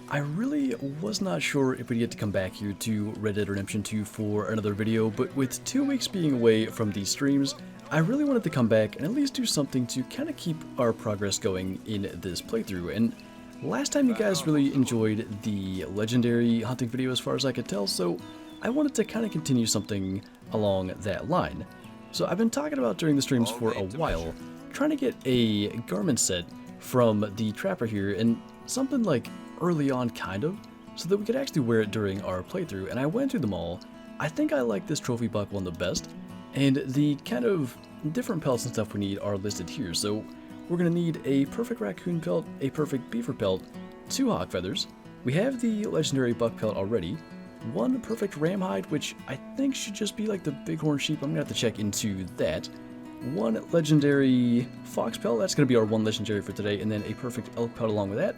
I really was not sure if we'd get to come back here to Red Dead Redemption 2 for another video, but with 2 weeks being away from these streams, I really wanted to come back and at least do something to kind of keep our progress going in this playthrough. And last time you guys really enjoyed the legendary hunting video as far as I could tell, so I wanted to kind of continue something along that line. So I've been talking about during the streams for a while, trying to get a garment set from the trapper here, and something like early on kind of, so that we could actually wear it during our playthrough. And I went through them all. I think I like this trophy buck one the best, and the kind of different pelts and stuff we need are listed here. So we're going to need a perfect raccoon pelt, a perfect beaver pelt, 2 hawk feathers. We have the legendary buck pelt already, 1 perfect ram hide, which I think should just be like the bighorn sheep. I'm going to have to check into that. 1 legendary fox pelt, that's going to be our 1 legendary for today, and then a perfect elk pelt along with that.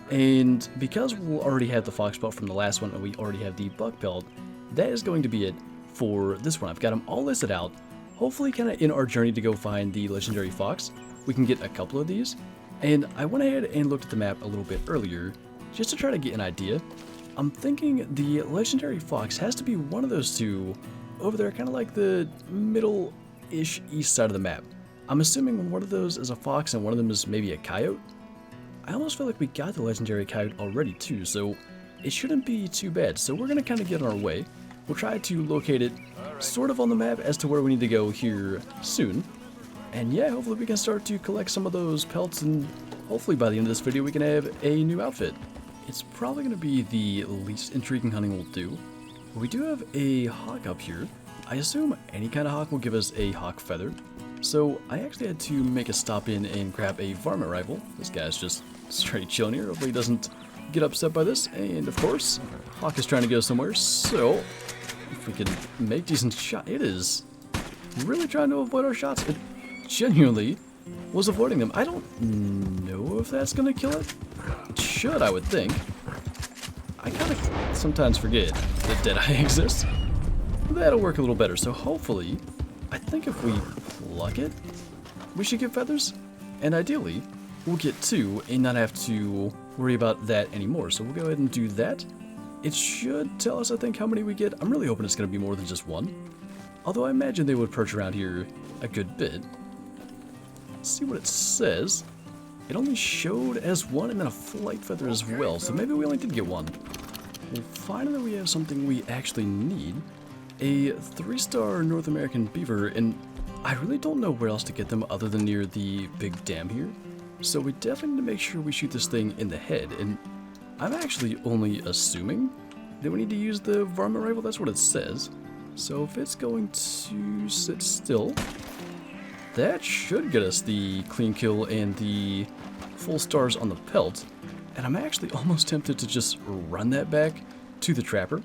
And because we'll already have the fox pelt from the last one and we already have the buck pelt, that is going to be it for this one. I've got them all listed out. Hopefully kind of in our journey to go find the legendary fox, we can get a couple of these. And I went ahead and looked at the map a little bit earlier just to try to get an idea. I'm thinking the legendary fox has to be one of those 2 over there, kind of like the middle-ish east side of the map. I'm assuming one of those is a fox and one of them is maybe a coyote. I almost feel like we got the legendary coyote already too, so it shouldn't be too bad. So we're going to kind of get on our way. We'll try to locate it sort of on the map as to where we need to go here soon. And yeah, hopefully we can start to collect some of those pelts, and hopefully by the end of this video we can have a new outfit. It's probably going to be the least intriguing hunting we'll do. We do have a hawk up here. I assume any kind of hawk will give us a hawk feather. So I actually had to make a stop in and grab a varmint rifle. This guy's just straight chilling here. Hopefully he doesn't get upset by this. And of course, hawk is trying to go somewhere. So if we can make decent shot, it is really trying to avoid our shots. It genuinely was avoiding them. I don't know if that's going to kill it. It should, I would think. I kind of sometimes forget that Deadeye exists. That'll work a little better. So hopefully, I think if we pluck it, we should get feathers. And ideally, we'll get 2 and not have to worry about that anymore. So we'll go ahead and do that. It should tell us, I think, how many we get. I'm really hoping it's going to be more than just 1. Although I imagine they would perch around here a good bit. Let's see what it says. It only showed as 1 and then a flight feather as well. So maybe we only did get 1. Well, finally we have something we actually need. A 3-star North American beaver, and I really don't know where else to get them other than near the big dam here. So we definitely need to make sure we shoot this thing in the head, and I'm actually only assuming that we need to use the varmint rifle. That's what it says. So if it's going to sit still, that should get us the clean kill and the full stars on the pelt. And I'm actually almost tempted to just run that back to the trapper,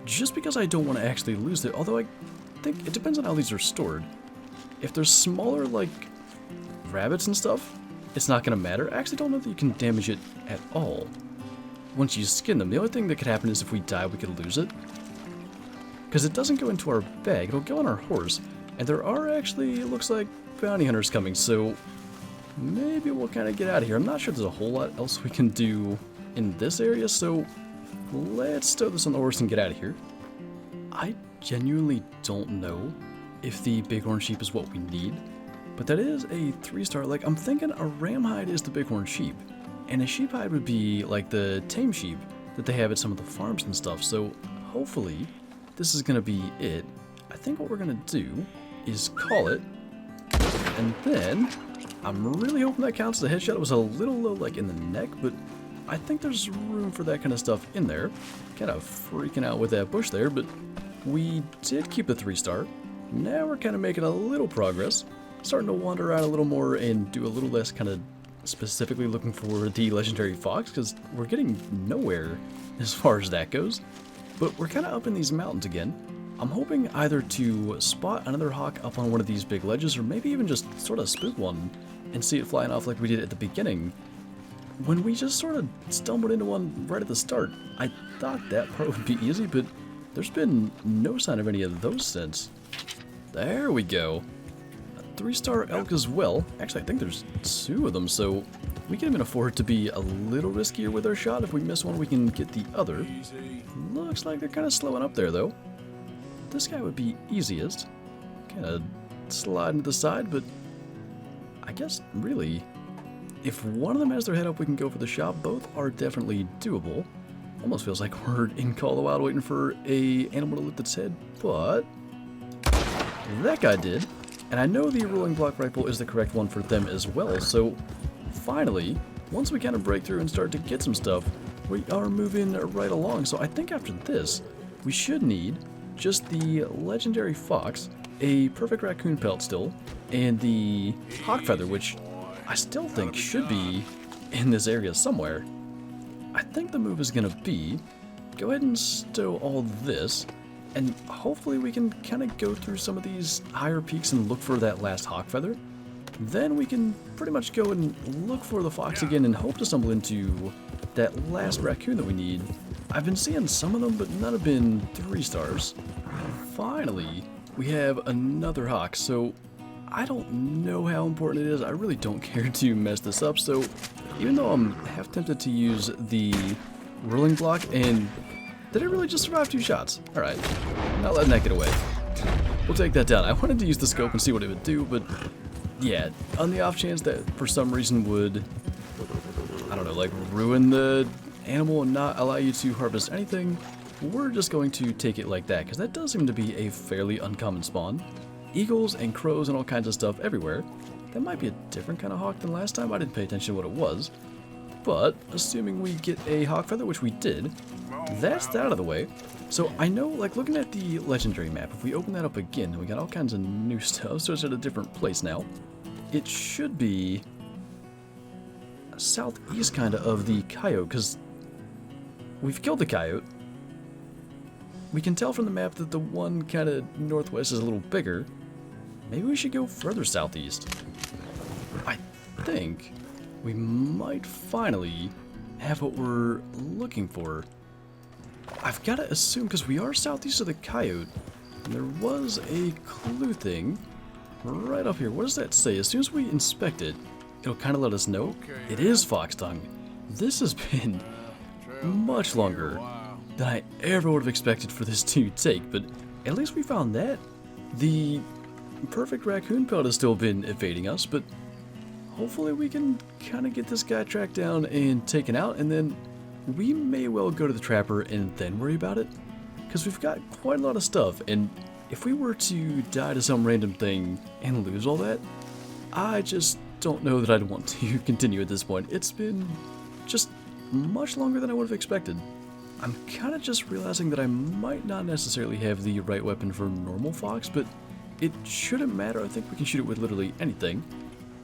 just because I don't want to actually lose it. Although I think it depends on how these are stored. If they're smaller, like rabbits and stuff, it's not going to matter. I actually don't know that you can damage it at all once you skin them. The only thing that could happen is if we die, we could lose it. Because it doesn't go into our bag, it'll go on our horse. And there are actually, it looks like, bounty hunters coming, so maybe we'll kind of get out of here. I'm not sure there's a whole lot else we can do in this area, so let's stow this on the horse and get out of here. I genuinely don't know if the bighorn sheep is what we need, but that is a 3-star. Like, I'm thinking a ram hide is the bighorn sheep, and a sheep hide would be like the tame sheep that they have at some of the farms and stuff. So hopefully this is going to be it. I think what we're going to do is call it, and then I'm really hoping that counts as a headshot. It was a little low, like in the neck, but I think there's room for that kind of stuff in there. Kind of freaking out with that bush there, but we did keep the 3-star. Now we're kind of making a little progress, starting to wander around a little more and do a little less kind of specifically looking for the legendary fox, because we're getting nowhere as far as that goes. But we're kind of up in these mountains again. I'm hoping either to spot another hawk up on one of these big ledges, or maybe even just sort of spook one and see it flying off like we did at the beginning. When we just sort of stumbled into one right at the start, I thought that part would be easy, but there's been no sign of any of those since. There we go. A 3-star elk as well. Actually, I think there's 2 of them, so we can even afford to be a little riskier with our shot. If we miss one, we can get the other. Looks like they're kind of slowing up there, though. This guy would be easiest. Kind of sliding to the side, but I guess, really, if one of them has their head up, we can go for the shot. Both are definitely doable. Almost feels like we're in Call of the Wild waiting for a animal to lift its head, but that guy did. And I know the rolling block rifle is the correct one for them as well, so finally, once we kind of break through and start to get some stuff, we are moving right along. So I think after this, we should need just the legendary fox, a perfect raccoon pelt still, and the hawk feather, which I still think should be in this area somewhere. I think the move is going to be, go ahead and stow all this, and hopefully we can kind of go through some of these higher peaks and look for that last hawk feather. Then we can pretty much go and look for the fox again and hope to stumble into that last raccoon that we need. I've been seeing some of them, but none have been 3 stars. Finally, we have another hawk, so I don't know how important it is. I really don't care to mess this up, so even though I'm half tempted to use the rolling block, and did I really just survive 2 shots? Alright, not letting that get away. We'll take that down. I wanted to use the scope and see what it would do, but yeah, on the off chance that for some reason would, I don't know, like ruin the animal and not allow you to harvest anything, we're just going to take it like that, because that does seem to be a fairly uncommon spawn. Eagles and crows and all kinds of stuff everywhere. That might be a different kind of hawk than last time. I didn't pay attention to what it was. But, assuming we get a hawk feather, which we did, that's that out of the way. So I know, like, looking at the legendary map, if we open that up again, we got all kinds of new stuff, so it's at a different place now. It should be southeast kind of the coyote, because we've killed the coyote. We can tell from the map that the one kind of northwest is a little bigger. Maybe we should go further southeast. I think we might finally have what we're looking for. I've got to assume, because we are southeast of the coyote, and there was a clue thing right up here. What does that say? As soon as we inspect it, it'll kind of let us know. It is fox tongue. This has been much longer than I ever would have expected for this to take, but at least we found that. The perfect raccoon pelt has still been evading us, but hopefully we can kind of get this guy tracked down and taken out, and then we may well go to the trapper and then worry about it, because we've got quite a lot of stuff, and if we were to die to some random thing and lose all that, I just don't know that I'd want to continue at this point. It's been just much longer than I would have expected. I'm kind of just realizing that I might not necessarily have the right weapon for normal fox, but it shouldn't matter. I think we can shoot it with literally anything.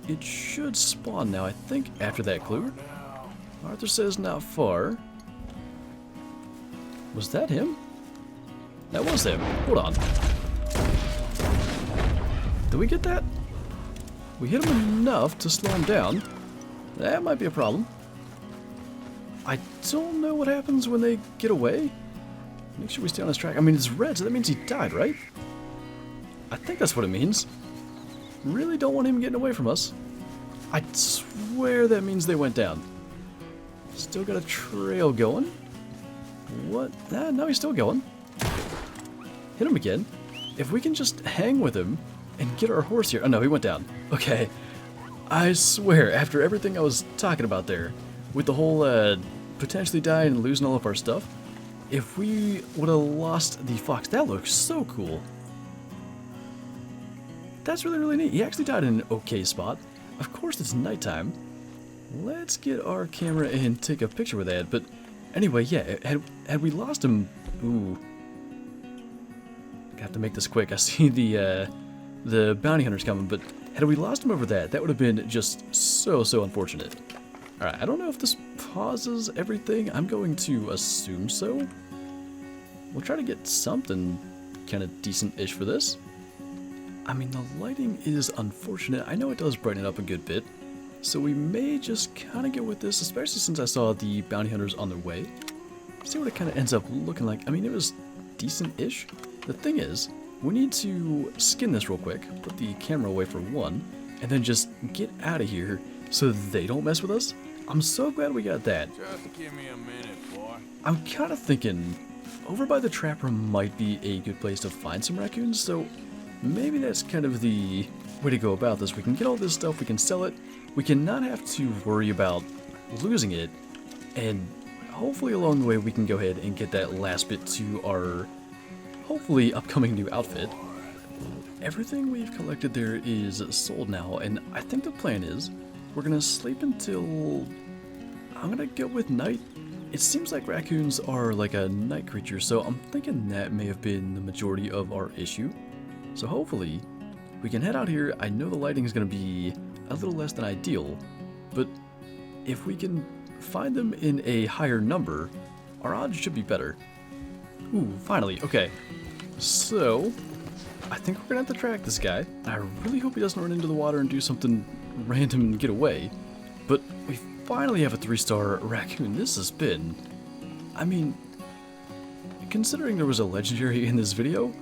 It should spawn now, I think, after that clue. Arthur says not far. Was that him? That was him. Hold on. Did we get that? We hit him enough to slow him down. That might be a problem. I don't know what happens when they get away. Make sure we stay on his track. I mean, it's red, so that means he died, right? I think that's what it means. Really don't want him getting away from us. I swear that means they went down. Still got a trail going. What? No, he's still going. Hit him again. If we can just hang with him and get our horse here. Oh no, he went down. Okay. I swear, after everything I was talking about there, with the whole potentially dying and losing all of our stuff, if we would have lost the fox, that looks so cool. That's really, really neat. He actually died in an okay spot. Of course, it's nighttime. Let's get our camera and take a picture with that. But anyway, yeah, had we lost him... Ooh. I have to make this quick. I see the bounty hunters coming, but had we lost him over that, that would have been just so unfortunate. Alright, I don't know if this pauses everything. I'm going to assume so. We'll try to get something kind of decent-ish for this. I mean, the lighting is unfortunate. I know it does brighten it up a good bit. So we may just kind of get with this, especially since I saw the bounty hunters on their way. See what it kind of ends up looking like. I mean, it was decent-ish. The thing is, we need to skin this real quick, put the camera away for one, and then just get out of here so they don't mess with us. I'm so glad we got that. Just give me a minute, boy. I'm kind of thinking over by the trap room might be a good place to find some raccoons, so maybe that's kind of the way to go about this. We can get all this stuff, we can sell it, we can not have to worry about losing it, and hopefully along the way we can go ahead and get that last bit to our hopefully upcoming new outfit. Everything we've collected there is sold now, and I think the plan is we're gonna sleep until I'm gonna go with night. It seems like raccoons are like a night creature, so I'm thinking that may have been the majority of our issue. So hopefully we can head out here. I know the lighting is gonna be a little less than ideal, but if we can find them in a higher number, our odds should be better. Ooh, finally, okay. So I think we're gonna have to track this guy. I really hope he doesn't run into the water and do something random and get away. But we finally have a 3-star raccoon. This has been, I mean, considering there was a legendary in this video,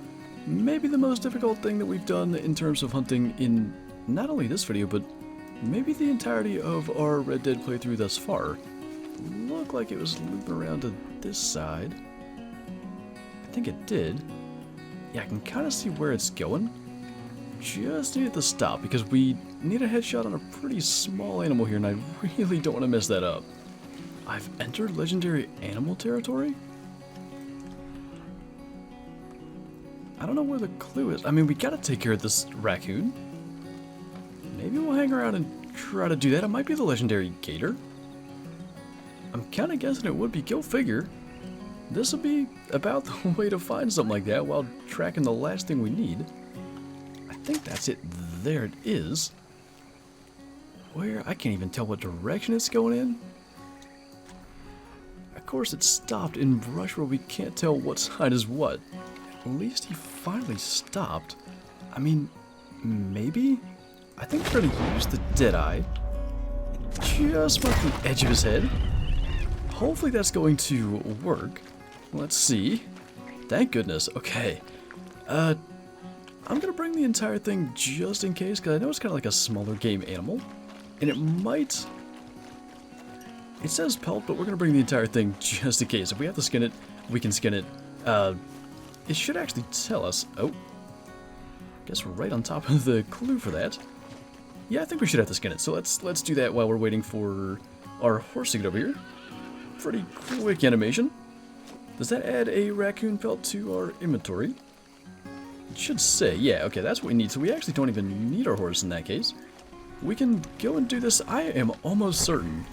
maybe the most difficult thing that we've done in terms of hunting in not only this video, but maybe the entirety of our Red Dead playthrough thus far. Looked like it was looping around to this side. I think it did. Yeah, I can kind of see where it's going. Just needed to stop because we need a headshot on a pretty small animal here, and I really don't want to mess that up. I've entered legendary animal territory? I don't know where the clue is. I mean, we gotta take care of this raccoon. Maybe we'll hang around and try to do that. It might be the legendary gator. I'm kind of guessing it would be. Go figure. This would be about the way to find something like that while tracking the last thing we need. I think that's it. There it is. Where? I can't even tell what direction it's going in. Of course, it stopped in brush where we can't tell what side is what. At least he finally stopped. I mean, maybe? I think we're going to use the Deadeye. Just mark the edge of his head. Hopefully that's going to work. Let's see. Thank goodness. Okay. I'm going to bring the entire thing just in case, because I know it's kind of like a smaller game animal. And it might... It says pelt, but we're going to bring the entire thing just in case. If we have to skin it, we can skin it. It should actually tell us... Oh. Guess we're right on top of the clue for that. Yeah, I think we should have to skin it. So let's do that while we're waiting for our horse to get over here. Pretty quick animation. Does that add a raccoon pelt to our inventory? It should say, yeah, okay, that's what we need. So we actually don't even need our horse in that case. We can go and do this. I am almost certain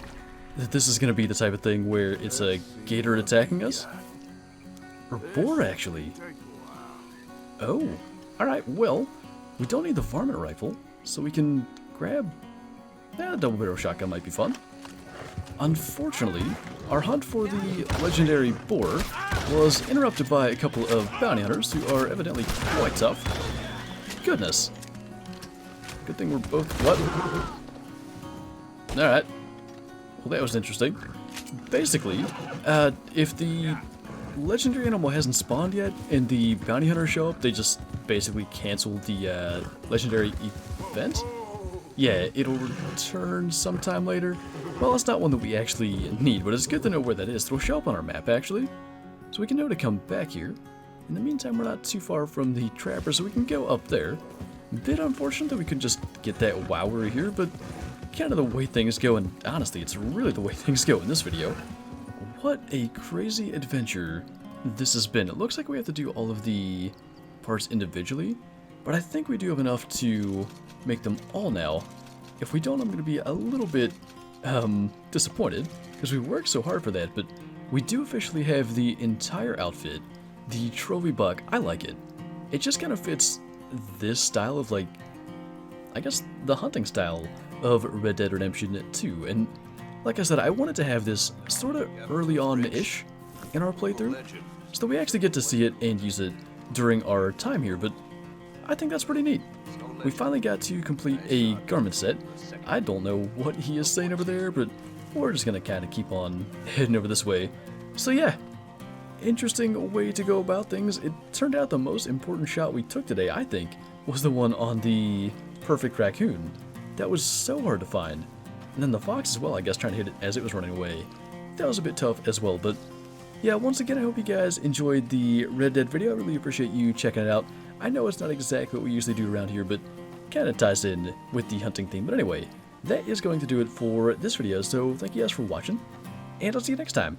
that this is going to be the type of thing where it's a gator attacking us. Or boar, actually. Oh, alright, well, we don't need the varmint rifle, so we can grab... a double barrel shotgun might be fun. Unfortunately, our hunt for the legendary boar was interrupted by a couple of bounty hunters who are evidently quite tough. Goodness. Good thing we're both... What? Alright. Well, that was interesting. Basically, if the legendary animal hasn't spawned yet and the bounty hunters show up, they just basically cancel the legendary event. Yeah, it'll return sometime later. Well, it's not one that we actually need, but it's good to know where that is. It'll show up on our map, actually. So we can know to come back here. In the meantime, we're not too far from the trapper, so we can go up there. A bit unfortunate that we could just get that while we're here, but kind of the way things go, and honestly, it's really the way things go in this video. What a crazy adventure this has been. It looks like we have to do all of the parts individually, but I think we do have enough to make them all now. If we don't, I'm going to be a little bit disappointed, because we worked so hard for that, but we do officially have the entire outfit. The trophy buck, I like it. It just kind of fits this style of, like, I guess the hunting style of Red Dead Redemption 2, and like I said, I wanted to have this sort of early on-ish in our playthrough, so that we actually get to see it and use it during our time here, but I think that's pretty neat. We finally got to complete a garment set. I don't know what he is saying over there, but we're just going to kind of keep on heading over this way. So yeah, interesting way to go about things. It turned out the most important shot we took today, I think, was the one on the perfect raccoon. That was so hard to find. And then the fox as well, I guess, trying to hit it as it was running away. That was a bit tough as well, but yeah, once again, I hope you guys enjoyed the Red Dead video. I really appreciate you checking it out. I know it's not exactly what we usually do around here, but kind of ties in with the hunting theme. But anyway, that is going to do it for this video, so thank you guys for watching, and I'll see you next time.